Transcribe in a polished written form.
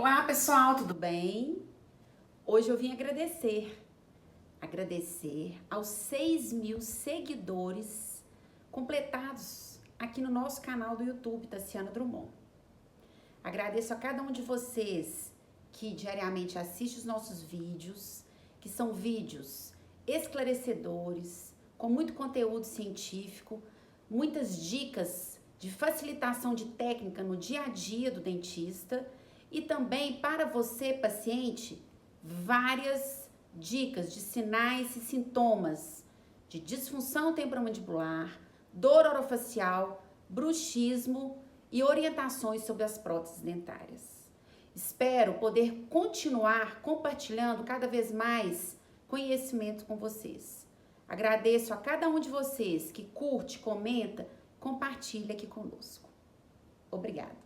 Olá pessoal, tudo bem? Hoje eu vim agradecer aos 6.000 seguidores completados aqui no nosso canal do YouTube, Tassiana Drummond. Agradeço a cada um de vocês que diariamente assiste os nossos vídeos, que são vídeos esclarecedores, com muito conteúdo científico, muitas dicas de facilitação de técnica no dia a dia do dentista e também para você, paciente, várias dicas de sinais e sintomas de disfunção temporomandibular, dor orofacial, bruxismo e orientações sobre as próteses dentárias. Espero poder continuar compartilhando cada vez mais conhecimento com vocês. Agradeço a cada um de vocês que curte, comenta, compartilha aqui conosco. Obrigada.